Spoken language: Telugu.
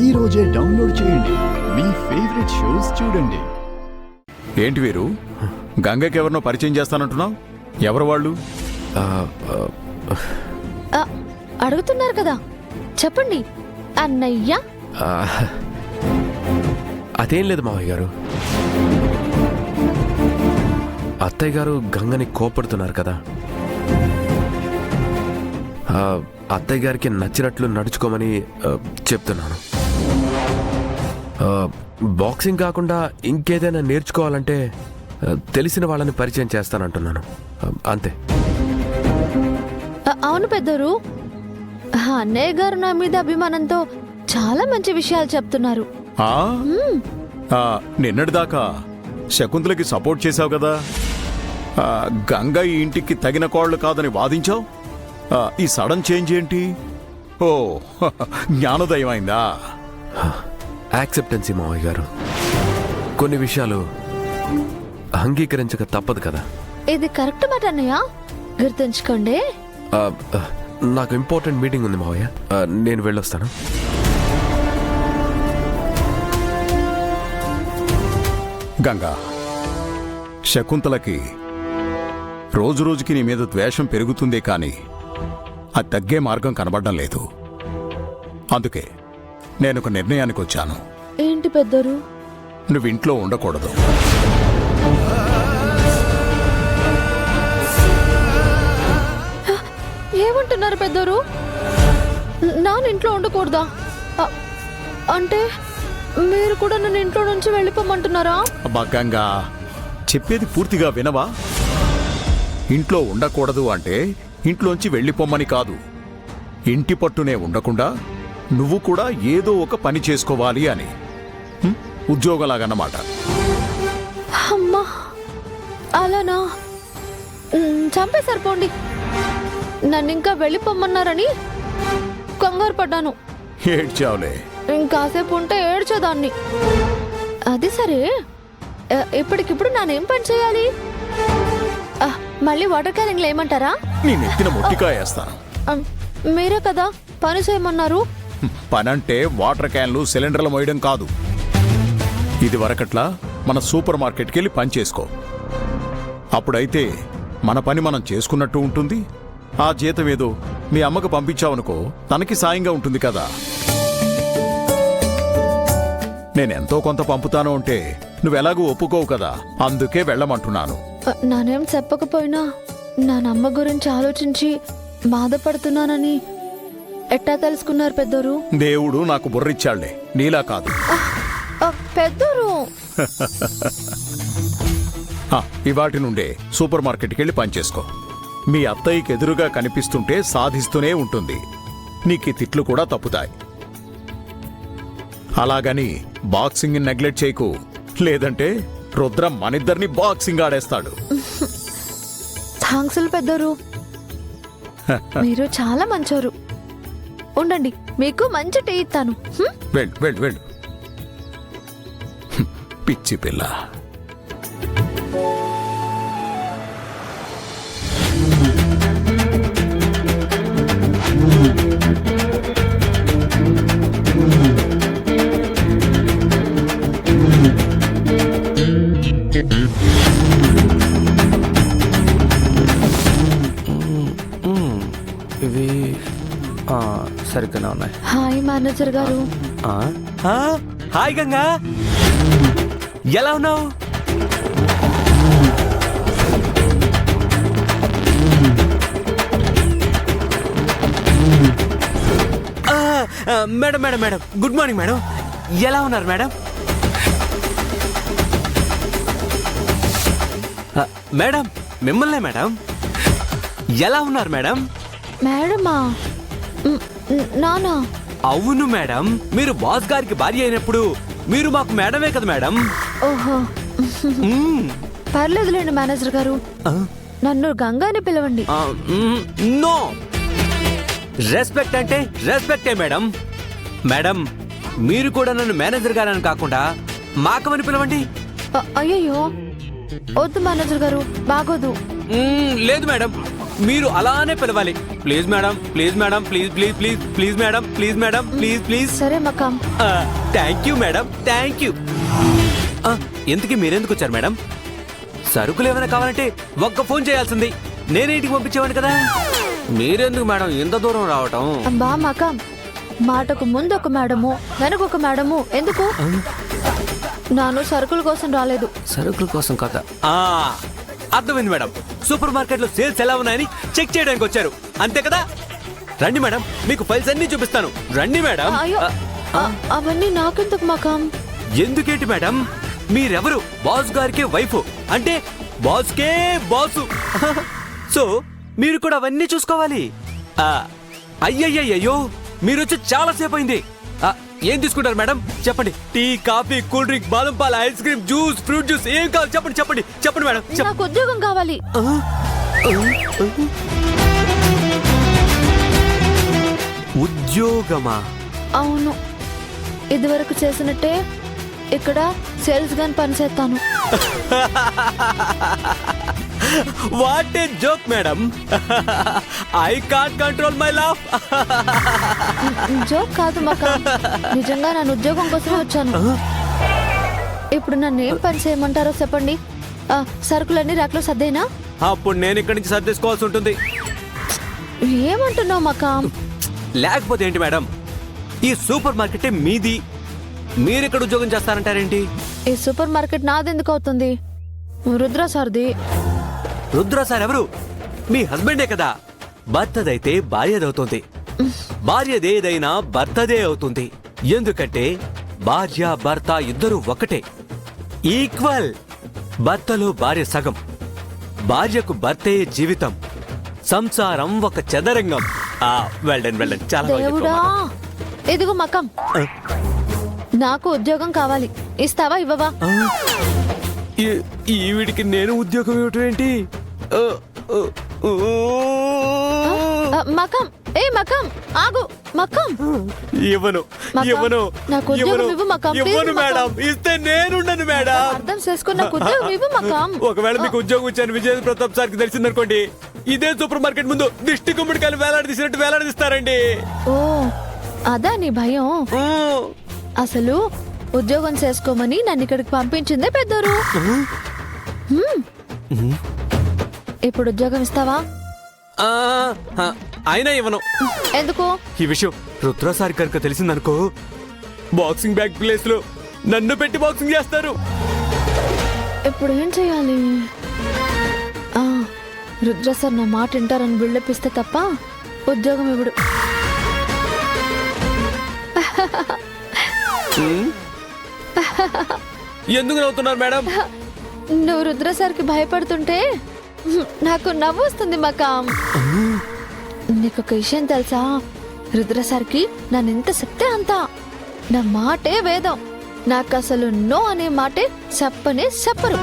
ఈ రోజే డౌన్లోడ్ చేయండి. మీ ఫేవరెట్ షోస్ చూడండి. ఏంటి వీరు, గంగకి ఎవరినో పరిచయం చేస్తానంటున్నావు? ఎవరు వాళ్ళు? అడుగుతున్నారు కదా, చెప్పండి అన్నయ్య. అదేం లేదు మావయ్య గారు. అత్తయ్య గారు గంగని కోపడుతున్నారు కదా, అత్తయ్య గారికి నచ్చినట్లు నడుచుకోమని చెప్తున్నాను. బాక్సింగ్ కాకుండా ఇంకేదైనా నేర్చుకోవాలంటే తెలిసిన వాళ్ళని పరిచయం చేస్తానంటున్నాను, అంతే. అవును పెద్దరు, అన్నయ్య గారు నా మీద అభిమానంతో చాలా మంచి విషయాలు చెప్తున్నారు. నిన్నటిదాకా శకుంతలకి సపోర్ట్ చేశావు కదా, గంగ ఈ ఇంటికి తగిన కోళ్ళు కాదని వాదించావు. ఈ సడన్ చేంజ్ ఏంటి? ఓ, జ్ఞానోదయం అయిందా? యాక్సెప్టెన్సీ మావయ్య గారు, కొన్ని విషయాలు అంగీకరించక తప్పదు కదా. ఇది కరెక్ట్ మాట అన్నయ్య, గుర్తుంచుకోండి. నాకు ఇంపార్టెంట్ మీటింగ్ ఉంది మావయ్య, నేను వెళ్ళొస్తాను. గంగా, శకుంతలకి రోజు రోజుకి నీ మీద ద్వేషం పెరుగుతుందే కానీ అది తగ్గే మార్గం కనబడడం లేదు. అందుకే నేను ఒక నిర్ణయానికి వచ్చాను. ఏంటి పెద్దరు? నువ్వు ఇంట్లో ఉండకూడదు. ఏమంటున్నారు పెద్దరు? నాన్న ఇంట్లో ఉండకూడదా? అంటే మీరు కూడా నన్ను ఇంట్లో నుంచి వెళ్ళిపోమంటున్నారా? అబ్బా గంగా, చెప్పేది పూర్తిగా వినవా? ఇంట్లో ఉండకూడదు అంటే ఇంట్లోంచి వెళ్ళిపోమ్మని కాదు, ఇంటి పట్టునే ఉండకుండా నువ్వు కూడా ఏదో ఒక పని చేసుకోవాలి అని, ఉద్యోగంలాగన్నమాట. అమ్మా, అలానా? చంపేశారు పోండి. నన్ను ఇంకా వెళ్ళిపోమ్మన్నారని కంగారు పడ్డాను. ఏడ్చావులే. ఇంకాసేపు ఉంటే ఏడ్చేదాన్ని. అది సరే, ఇప్పటికిప్పుడు నానేం పని చేయాలి? మళ్ళీ వాటర్ క్యారింగ్లో ఏమంటారా? నేను ఎత్తిన మొట్టికాయ వేస్తాను. మీరే కదా పని చేయమన్నారు. పనంటే వాటర్ క్యాన్లు సిలిండర్లు మోయడం కాదు. ఇది వరకట్లా మన సూపర్ మార్కెట్కి వెళ్ళి పని చేసుకో. అప్పుడైతే మన పని మనం చేసుకున్నట్టు ఉంటుంది. ఆ జీతం ఏదో మీ అమ్మకు పంపించావనుకో, తనకి సాయంగా ఉంటుంది కదా. నేనెంతో కొంత పంపుతాను అంటే నువ్వెలాగూ ఒప్పుకోవు కదా, అందుకే వెళ్ళమంటున్నాను. నానేం చెప్పకపోయినా నానమ్మ గురించి ఆలోచించి బాధపడుతున్నానని ఎట్టా తెలుసుకున్నారు పెద్దరు? దేవుడు నాకు బుర్రిచ్చాళ్లే, నీలా కాదు. పెద్దరు, ఇవాటి నుండే సూపర్ మార్కెట్కి వెళ్ళి పనిచేసుకో. మీ అత్తయ్యకి ఎదురుగా కనిపిస్తుంటే సాధిస్తూనే ఉంటుంది. నీకు తిట్లు కూడా తప్పుతాయి. అలాగని బాక్సింగ్ నెగ్లెక్ట్ చేయకు, లేదంటే రుద్ర మనిద్దరిని బాక్సింగ్ ఆడేస్తాడు. థాంక్స్ పెద్దరు, మీరు చాలా మంచోరు. ఉండండి, మీకు మంచి టీ ఇస్తాను. వెళ్ళు వెళ్ళు వెళ్ళు, పిచ్చి పిల్ల. ఇవి సరిగ్గానే ఉన్నాయి. హాయ్ మేనేజర్ గారు. హాయ్ గంగా, ఎలా ఉన్నావు? Madam madam madam, good morning madam. ఎలా ఉన్నారు మేడం? మేడం మిమ్మల్నే మేడం. ఎలా ఉన్నారు మేడం? మేడమా? నానా? అవును మేడం, మీరు బాస్ గారికి భార్య అయినప్పుడు మీరు మాకు మేడమే కదా మేడం. ఓహో, పర్లేదులేండి మేనేజర్ గారు, నన్ను గంగాని పిలవండి. నో, రెస్పెక్ట్ అంటే రెస్పెక్టే మేడం. మేడం, మీరు కూడా నన్ను మేనేజర్ గారని కాకుండా మాకమని పిలవండి. అయ్యయ్యో, వద్దు మేనేజర్ గారు, బాగోదు. లేదు మేడం, మీరు అలానే పిలవాలి. Please madam, please madam, please please please please madam, please madam, please please. సరే మకాం. Thank you madam, thank you. ఎందుకు మీరెందుకు వచ్చారు మేడం? సరుకులు ఏమైనా కావాలంటే ఒక్క ఫోన్ చేయాల్సింది, నేనే ఇంటికి పంపించేవాడిని కదా. మీరెందుకు మేడం ఇంత దూరం రావటం? బా మకాం, మాటకు ముందు ఒక మేడము వెనకొక మేడము ఎందుకు? నాను సరుకుల కోసం రాలేదు. సరుకుల కోసం కదా. అర్థమైంది మేడం. సూపర్ మార్కెట్ లో సేల్స్ ఎలా ఉన్నాయని చెక్ చేయడానికి వచ్చారు అంతే కదా. రండి మేడం, మీకు ఫైల్స్ అన్ని చూపిస్తాను. రండి మేడం. అయ్యో, అవన్నీ నాకెందుకు మకాం? ఎందుకేంటి మేడం, మీరెవరు? బాస్ గారికి వైఫ్ అంటే బాస్కే బాసు. సో మీరు కూడా అవన్నీ చూసుకోవాలి. అయ్యయ్యో, మీరు వచ్చి చాలా సేపు అయింది. ఏం తీసుకుంటారు మేడం చెప్పండి? టీ, కాఫీ, కూల్ డ్రింక్, బాదం పాలు, ice cream, juice, fruit juice ఏం కావాలి చెప్పండి చెప్పండి చెప్పండి మేడం. నాకు ఉద్యోగం కావాలి. ఉద్యోగమా? అవును, ఇదివరకు చేసినట్టే ఇక్కడ సేల్స్ గన్ పని చేస్తాను. What a joke madam. I can't control my love. Joke కాదు మకాం, నిజంగా నన్ను ఉద్యోగం కోసం వచ్చాను. ఇప్పుడు నన్ను ఏం పని చేయమంటారో చెప్పండి. సరుకులన్నీ రాక్లో సర్దేనా? అప్పుడు నేను ఇక్కడి నుంచి సర్దేసుకోవాల్సి ఉంటుంది. ఏమంటున్నావు మకాం? లేకపోతే ఏంటి మేడం, ఈ సూపర్ మార్కెటే మీది, మీరు ఇక్కడ ఉద్యోగం చేస్తారంటారేంటి? ఈ సూపర్ మార్కెట్ నాదెందుకు అవుతుంది? రుద్ర సార్ది. రుద్ర సార్ ఎవరు? మీ హస్బెండే కదా. భర్తదైతే భార్యదవుతుంది, భార్యదేదైనా భర్తదే అవుతుంది. ఎందుకంటే భార్య భర్త ఇద్దరు ఒకటే, ఈక్వల్. భర్తలో భార్య సగం, భార్యకు భర్తే జీవితం, సంసారం ఒక చదరంగం. వెళ్ళండి చాలా బాగా దేవుడా, చెప్పావు. ఎదుగు మకం, నాకు ఉద్యోగం కావాలి. ఇస్తావా ఇవ్వవా? ఈవిడికి నేను ఉద్యోగం ఇవ్వటం ఏంటి? మకం, ఏ మకం ఆగు. మకం ఇవ్వను మకం, ఇవ్వను నాకు ఉద్యోగం ఇవ్వు మకం, ప్లీజ్ ఇవ్వను మేడం. మకం. ఇస్తే నేనుండను మేడం. అర్థం చేసుకున్న నాకు ఉద్యోగం ఇవ్వు మకం. ఒకవేళ మీకు ఉద్యోగం ఇచ్చాను విజయ్ ప్రతాప్ సార్ కి తెలిసిందనుకోండి, ఇదే సూపర్ మార్కెట్ ముందు దిష్టి గుమ్మడికాయలు వేలాడదీసినట్టు వేలాడదీస్తారండి. ఓ అదా నీ భయం? అసలు ఉద్యోగం చేసుకోమని నన్ను ఇక్కడికి పంపించిందే పెద్దోరు. ఇప్పుడు ఉద్యోగం ఇస్తావా? అయినా ఇవ్వను. ఎందుకు? ఈ విషయం రుద్ర సార్ కనుక తెలిసిందనుకో, బాక్సింగ్ బ్యాగ్ ప్లేస్ లో నన్ను పెట్టి బాక్సింగ్ చేస్తారు. ఇప్పుడు ఏం చేయాలి? రుద్ర సార్ నా మాట వింటారని బిల్డప్ ఇస్తే తప్ప ఉద్యోగం ఇవ్వడు. ఎందుకు నవ్వుతున్నారు మేడం? నువ్వు రుద్ర సార్కి భయపడుతుంటే నాకు నవ్వు వస్తుంది మకాం. నీకు ఒక విషయం తెలుసా? రుద్ర సార్కి నన్ను ఎంత చెప్తే అంత. నా మాటే వేదం. నాకు అసలు నో అనే మాటే చెప్పనే చెప్పరు.